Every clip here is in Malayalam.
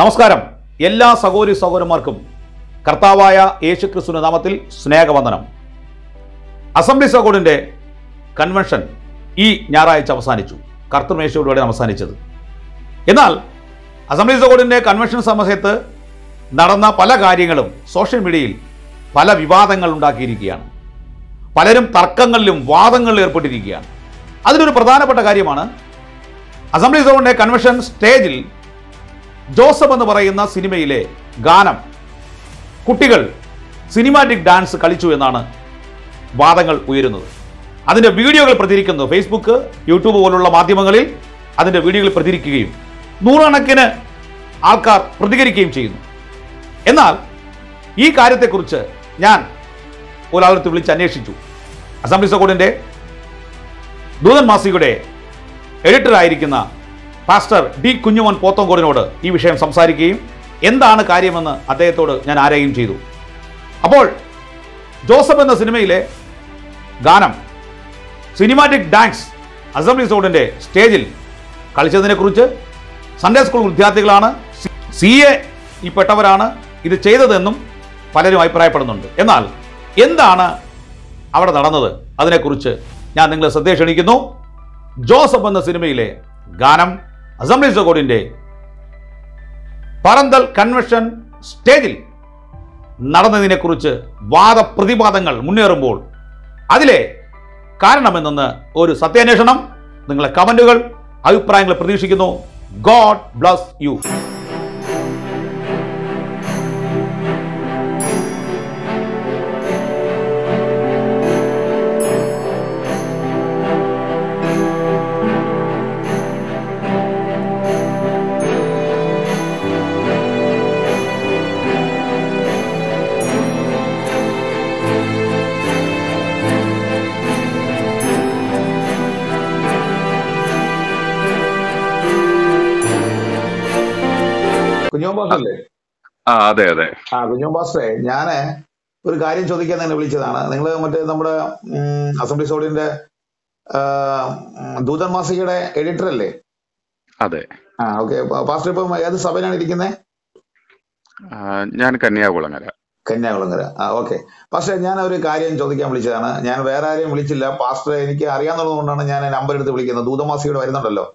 നമസ്കാരം. എല്ലാ സഹോദരി സഹോദരന്മാർക്കും കർത്താവായ യേശുക്രിസ്തുവിന്റെ നാമത്തിൽ സ്നേഹവന്ദനം. അസംബ്ലീസ് ഓഫ് ഗോഡിന്റെ കൺവെൻഷൻ ഈ ഞായറാഴ്ച അവസാനിച്ചു. കർത്തൃമേശയോടുകൂടെ അവസാനിച്ചത്. എന്നാൽ അസംബ്ലീസ് ഓഫ് ഗോഡിന്റെ കൺവെൻഷൻ സമയത്ത് നടന്ന പല കാര്യങ്ങളും സോഷ്യൽ മീഡിയയിൽ പല വിവാദങ്ങൾ ഉണ്ടാക്കിയിരിക്കുകയാണ്. പലരും തർക്കങ്ങളിലും വാദങ്ങളിലും ഏർപ്പെട്ടിരിക്കുകയാണ്. അതിലൊരു പ്രധാനപ്പെട്ട കാര്യമാണ് അസംബ്ലീസ് ഓഫ് ഗോഡിന്റെ കൺവെൻഷൻ സ്റ്റേജിൽ ജോസഫ് എന്ന് പറയുന്ന സിനിമയിലെ ഗാനം കുട്ടികൾ സിനിമാറ്റിക് ഡാൻസ് കളിച്ചു എന്നാണ് വാദങ്ങൾ ഉയരുന്നത്. അതിൻ്റെ വീഡിയോകൾ പ്രചരിക്കുന്നു. ഫേസ്ബുക്ക്, യൂട്യൂബ് പോലുള്ള മാധ്യമങ്ങളിൽ അതിൻ്റെ വീഡിയോകൾ പ്രചരിക്കുകയും നൂറുകണക്കിന് ആൾക്കാർ പ്രതികരിക്കുകയും ചെയ്യുന്നു. എന്നാൽ ഈ കാര്യത്തെക്കുറിച്ച് ഞാൻ ഒരാളത്ത് വിളിച്ച് അന്വേഷിച്ചു. അസംബ്ലീസ് ഓഫ് ഗോഡിന്റെ ദൂതൻ മാസികയുടെ എഡിറ്ററായിരിക്കുന്ന പാസ്റ്റർ ഡി കുഞ്ഞുമോൻ പോത്തോങ്കോടിനോട് ഈ വിഷയം സംസാരിക്കുകയും എന്താണ് കാര്യമെന്ന് അദ്ദേഹത്തോട് ഞാൻ ആരായും ചെയ്തു. അപ്പോൾ ജോസഫ് എന്ന സിനിമയിലെ ഗാനം സിനിമാറ്റിക് ഡാൻസ് അസംബ്ലീസ് ഓഫ് ഗോഡിന്റെ സ്റ്റേജിൽ കളിച്ചതിനെക്കുറിച്ച് സൺഡേ സ്കൂൾ വിദ്യാർത്ഥികളാണ്, CA പെട്ടവരാണ് ഇത് ചെയ്തതെന്നും പലരും അഭിപ്രായപ്പെടുന്നുണ്ട്. എന്നാൽ എന്താണ് അവിടെ നടന്നത് അതിനെക്കുറിച്ച് ഞാൻ നിങ്ങളെ ശ്രദ്ധ ക്ഷണിക്കുന്നു. ജോസഫ് എന്ന സിനിമയിലെ ഗാനം അസംബ്ലീസ് ഓഫ് ഗോഡിന്റെ പറന്തൽ കൺവെൻഷൻ സ്റ്റേജിൽ നടന്നതിനെക്കുറിച്ച് വാദപ്രതിവാദങ്ങൾ മുന്നേറുമ്പോൾ അതിലെ കാരണമെന്ന് ഒരു സത്യാന്വേഷണം. നിങ്ങളെ കമന്റുകൾ, അഭിപ്രായങ്ങൾ പ്രതീക്ഷിക്കുന്നു. God bless you. കുഞ്ഞോൻ പാസ്റ്ററല്ലേ? അതെ അതെ. കുഞ്ഞോൻ പാസ്റ്ററെ, ഞാന് ഒരു കാര്യം ചോദിക്കാൻ തന്നെ വിളിച്ചതാണ്. നിങ്ങൾ മറ്റേ നമ്മുടെ അസംബ്ലീസ് ഓഡിന്റെ ദൂതൻ മാസികയുടെ എഡിറ്റർ അല്ലേ? അതെ. ഓക്കെ. പാസ്റ്റർ ഇപ്പം ഏത് സഭയിലാണ് ഇരിക്കുന്നത്? ഞാൻ കന്യാകുളങ്ങര. ഓക്കെ. പാസ്റ്റർ, ഞാൻ ഒരു കാര്യം ചോദിക്കാൻ വിളിച്ചതാണ്. ഞാൻ വേറെ ആരെയും വിളിച്ചില്ല. പാസ്റ്റർ എനിക്ക് അറിയാവുന്നത് കൊണ്ടാണ് ഞാൻ നമ്പർ എടുത്ത് വിളിക്കുന്നത്. ദൂതൻ മാസികയുടെ വരുന്നുണ്ടല്ലോ.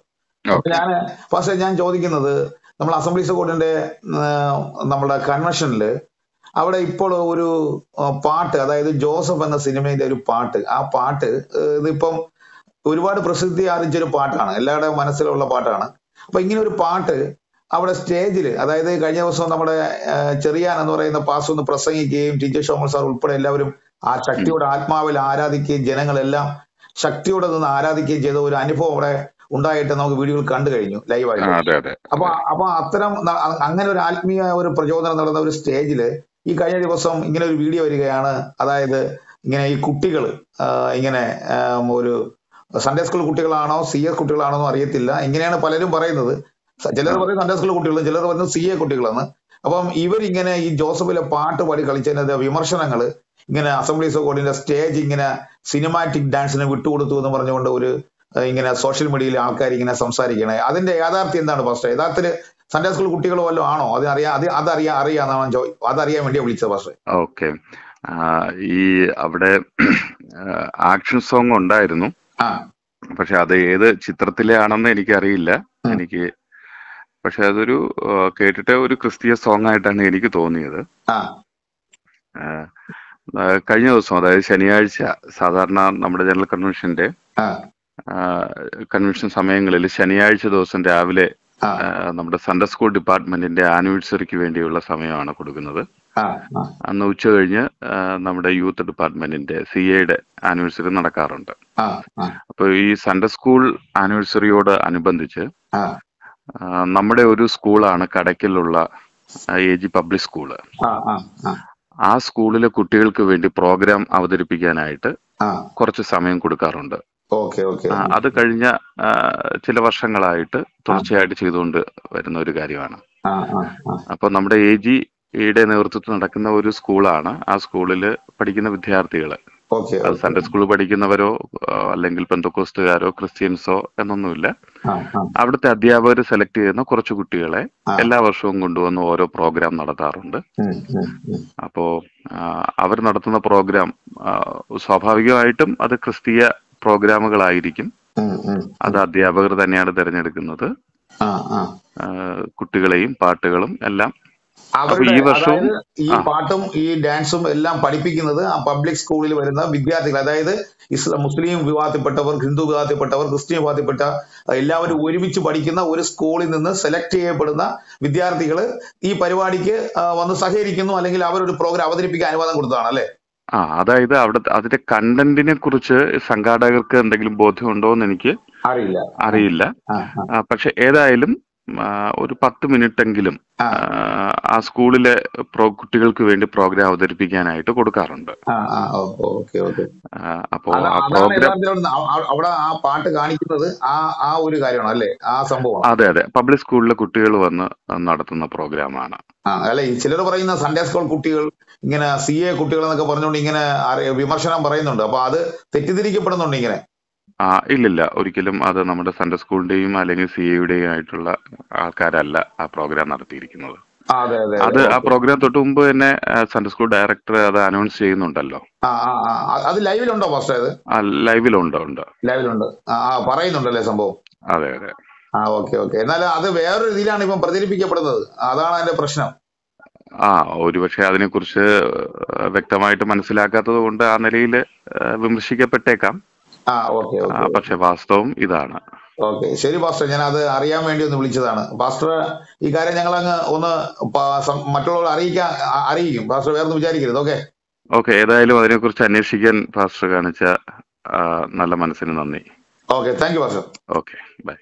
പാസ്റ്റർ, ഞാൻ ചോദിക്കുന്നത്, നമ്മൾ അസംബ്ലീസ് ഓഫ് ഗോഡിന്റെ നമ്മുടെ കൺവെൻഷനിൽ അവിടെ ഇപ്പോൾ ഒരു പാട്ട്, അതായത് ജോസഫ് എന്ന സിനിമയിലെ ഒരു പാട്ട്, ആ പാട്ട് ഇതിപ്പം ഒരുപാട് പ്രസിദ്ധി ആർജിച്ചൊരു പാട്ടാണ്, എല്ലാവരുടെയും മനസ്സിലുള്ള പാട്ടാണ്. അപ്പൊ ഇങ്ങനെ ഒരു പാട്ട് അവിടെ സ്റ്റേജിൽ, അതായത് കഴിഞ്ഞ ദിവസം നമ്മുടെ ചെറിയാൻ എന്ന് പറയുന്ന പാസ്റ്റർ ഒന്ന് പ്രസംഗിക്കുകയും ടീച്ചർ ഷോമൽ സാർ ഉൾപ്പെടെ എല്ലാവരും ആ ശക്തിയോടെ ആത്മാവിൽ ആരാധിക്കുകയും ജനങ്ങളെല്ലാം ശക്തിയോടെ നിന്ന് ആരാധിക്കുകയും ചെയ്ത ഒരു അനുഭവം അവിടെ ഉണ്ടായിട്ട് നമുക്ക് വീഡിയോകൾ കണ്ടു കഴിഞ്ഞു ലൈവായിട്ട്. അപ്പൊ അത്തരം അങ്ങനെ ഒരു ആത്മീയ ഒരു പ്രചോദനം നടന്ന ഒരു സ്റ്റേജില് ഈ കഴിഞ്ഞ ദിവസം ഇങ്ങനെ ഒരു വീഡിയോ വരികയാണ്. അതായത് ഇങ്ങനെ ഈ കുട്ടികൾ ഇങ്ങനെ ഒരു സൺഡേ സ്കൂൾ കുട്ടികളാണോ CS കുട്ടികളാണോ എന്ന് അറിയത്തില്ല, ഇങ്ങനെയാണ് പലരും പറയുന്നത്. ചിലർ പറയും സൺഡേ സ്കൂൾ കുട്ടികളും, ചിലർ പറയുന്നത് CA കുട്ടികളെന്ന്. അപ്പം ഇവരിങ്ങനെ ഈ ജോസഫിലെ പാട്ട് പാടി കളിച്ചതിന്റെ വിമർശനങ്ങൾ ഇങ്ങനെ അസംബ്ലീസ് ഓഫ് ഗോഡിന്റെ സ്റ്റേജ് ഇങ്ങനെ സിനിമാറ്റിക് ഡാൻസിന് വിട്ടുകൊടുത്തു എന്ന് പറഞ്ഞുകൊണ്ട് ഒരു ഇങ്ങനെ സോഷ്യൽ മീഡിയയിൽ ആൾക്കാർ ഇങ്ങനെ സംസാരിക്കണേ. അതിന്റെ യാഥാർത്ഥ്യം എന്താണ് പാസ്റ്റർ? യഥാർത്ഥത്തില് സൺഡേ സ്കൂൾ കുട്ടികളോ വല്ലതും ആണോ? അതറിയാൻ വേണ്ടിയാ വിളിച്ചത് പാസ്റ്റർ. ഓക്കെ. ഈ അവിടെ ആക്ഷൻ സോങ് ഉണ്ടായിരുന്നു. പക്ഷെ അത് ഏത് ചിത്രത്തിലെ ആണെന്ന് എനിക്കറിയില്ല. പക്ഷെ അതൊരു കേട്ടിട്ട് ഒരു ക്രിസ്തീയ സോങ് ആയിട്ടാണ് എനിക്ക് തോന്നിയത്. കഴിഞ്ഞ ദിവസം, അതായത് ശനിയാഴ്ച, സാധാരണ നമ്മുടെ ജനറൽ കൺവെൻഷന്റെ കൺവെൻഷൻ സമയങ്ങളിൽ ശനിയാഴ്ച ദിവസം രാവിലെ നമ്മുടെ സൺഡേ സ്കൂൾ ഡിപ്പാർട്ട്മെന്റിന്റെ ആനിവേഴ്സറിക്ക് വേണ്ടിയുള്ള സമയമാണ് കൊടുക്കുന്നത്. അന്ന് ഉച്ച കഴിഞ്ഞ് നമ്മുടെ യൂത്ത് ഡിപ്പാർട്ട്മെന്റിന്റെ CAയുടെ ആനിവേഴ്സറി നടക്കാറുണ്ട്. അപ്പൊ ഈ സൺഡേ സ്കൂൾ ആനിവേഴ്സറിയോട് അനുബന്ധിച്ച് നമ്മുടെ ഒരു സ്കൂളാണ് കടയ്ക്കലുള്ള AG പബ്ലിക് സ്കൂള്. ആ സ്കൂളിലെ കുട്ടികൾക്ക് വേണ്ടി പ്രോഗ്രാം അവതരിപ്പിക്കാനായിട്ട് കുറച്ച് സമയം കൊടുക്കാറുണ്ട്. അത് കഴിഞ്ഞ ചില വർഷങ്ങളായിട്ട് തുടർച്ചയായിട്ട് ചെയ്തുകൊണ്ട് വരുന്ന ഒരു കാര്യമാണ്. അപ്പൊ നമ്മുടെ AGയുടെ നേതൃത്വത്തിൽ നടക്കുന്ന ഒരു സ്കൂളാണ്. ആ സ്കൂളിൽ പഠിക്കുന്ന വിദ്യാർത്ഥികള് ഓക്കെ അത് ഓക്കെ. സൺഡേ സ്കൂൾ പഠിക്കുന്നവരോ അല്ലെങ്കിൽ പെന്തക്കോസ്തുകാരോ ക്രിസ്ത്യൻസോ എന്നൊന്നുമില്ല. ആ ആ അവിടുത്തെ അധ്യാപകർ സെലക്ട് ചെയ്യുന്ന കുറച്ച് കുട്ടികളെ ആ. എല്ലാ വർഷവും കൊണ്ടുവന്ന് ഓരോ പ്രോഗ്രാം നടത്താറുണ്ട്. ഉം, ഉം, ഉം. അപ്പോ അവർ നടത്തുന്ന പ്രോഗ്രാം സ്വാഭാവികമായിട്ടും അത് ക്രിസ്തീയ പ്രോഗ്രാമുകളായിരിക്കും. ഉം, ഉം, അത് ഉം. അധ്യാപകർ തന്നെയാണ് തിരഞ്ഞെടുക്കുന്നത്. ആ ആ. കുട്ടികളെയും പാട്ടുകളും എല്ലാം. അപ്പൊ അവരുടെ ഈ വർഷവും അതായത് ഈ ആ പാട്ടും ഈ ഡാൻസും എല്ലാം പഠിപ്പിക്കുന്നത് ആ പബ്ലിക് സ്കൂളിൽ വരുന്ന വിദ്യാർത്ഥികൾ, അതായത് മുസ്ലിം വിഭാഗത്തിൽപ്പെട്ടവർ, ഹിന്ദു വിഭാഗത്തിൽപ്പെട്ടവർ, ക്രിസ്ത്യൻ വിഭാഗത്തിൽപ്പെട്ട എല്ലാവരും ഒരുമിച്ച് പഠിക്കുന്ന ഒരു സ്കൂളിൽ നിന്ന് സെലക്ട് ചെയ്യപ്പെടുന്ന വിദ്യാർത്ഥികൾ ഈ പരിപാടിക്ക് വന്ന് സഹകരിക്കുന്നു, അല്ലെങ്കിൽ അവരൊരു പ്രോഗ്രാം അവതരിപ്പിക്കാൻ അനുവാദം കൊടുത്തതാണ് അല്ലേ? അതായത് അവിടെ അതിന്റെ കണ്ടന്റിനെ കുറിച്ച് സംഘാടകർക്ക് എന്തെങ്കിലും ബോധ്യമുണ്ടോ എന്ന് എനിക്ക് അറിയില്ല. അറിയില്ല. ആ ആ പക്ഷെ ഏതായാലും ഒരു 10 മിനിറ്റെങ്കിലും ആ ആ സ്കൂളിലെ കുട്ടികൾക്ക് വേണ്ടി പ്രോഗ്രാം അവതരിപ്പിക്കാനായിട്ട് കൊടുക്കാറുണ്ട്. ആ ആ. Okay okay. അപ്പോ ആ അതാണ് പ്രോഗ്രാം യഥാർത്ഥത്തിൽ അവിടെ ആ പാട്ട് കാണിക്കുന്നത് ആ ആ ഒരു കാര്യമാണ് അല്ലേ, ആ സംഭവം. അതെ അതെ, പബ്ലിക് സ്കൂളിലെ കുട്ടികൾ വന്ന് നടത്തുന്ന പ്രോഗ്രാമാണ്. അല്ല, ഈ ചിലർ പറയുന്ന സൺഡേ സ്കൂൾ കുട്ടികൾ ഇങ്ങനെ CA കുട്ടികൾ എന്നൊക്കെ പറഞ്ഞുകൊണ്ട് ഇങ്ങനെ വിമർശനം പറയുന്നുണ്ട്. അപ്പൊ അത് തെറ്റിദ്ധരിക്കപ്പെടുന്നുണ്ട് ഇങ്ങനെ. ഇല്ലില്ല, ഒരിക്കലും അത് നമ്മുടെ സൺഡേ സ്കൂളിന്റെയും അല്ലെങ്കിൽ CAയുടെയും ആയിട്ടുള്ള ആൾക്കാരല്ല ആ പ്രോഗ്രാം നടത്തിയിരിക്കുന്നത്. അതെ അതെ അതെ. അത് ആ ഓക്കെ. പ്രോഗ്രാം തൊട്ട് മുമ്പ് തന്നെ സൺഡേ സ്കൂൾ ഡയറക്ടർ അത് അനൗൺസ് ചെയ്യുന്നുണ്ടല്ലോ. ആ ആ ആ. അത് ലൈവിലുണ്ടോ ഫസ്റ്റ്? അത് ലൈവിലുണ്ട് ഉണ്ട്. ലൈവിലുണ്ട്. പറയുന്നുണ്ടല്ലേ സംഭവം? അതെ അതെ. Okay okay. എന്നാൽ അത് വേറൊരു രീതിയിലാണ് ഇപ്പം പ്രചരിപ്പിക്കപ്പെടുന്നത്. അതാണ് അതിന്റെ പ്രശ്നം. ഒരുപക്ഷെ അതിനെക്കുറിച്ച് വ്യക്തമായിട്ട് മനസ്സിലാക്കാത്തത് കൊണ്ട് ആ നിലയിൽ വിമർശിക്കപ്പെട്ടേക്കാം. ഓക്കെ ഓക്കെ പക്ഷെ വാസ്തവം ഇതാണ്. ഓക്കെ. ശരി പാസ്റ്റർ, ഞാൻ അത് അറിയാൻ വേണ്ടി ഒന്ന് വിളിച്ചതാണ്. പാസ്റ്റർ ഈ കാര്യം ഞങ്ങൾ അങ്ങ് ഒന്ന് മറ്റുള്ളവർ അറിയിക്കും. പാസ്റ്റർ വേറൊന്നും വിചാരിക്കരുത്. ഓക്കെ ഓക്കെ, ഏതായാലും അതിനെക്കുറിച്ച് അന്വേഷിക്കാൻ പാസ്റ്റർ കാണിച്ച നല്ല മനസ്സിന് നന്ദി. Okay. Thank you pastor. Okay, by.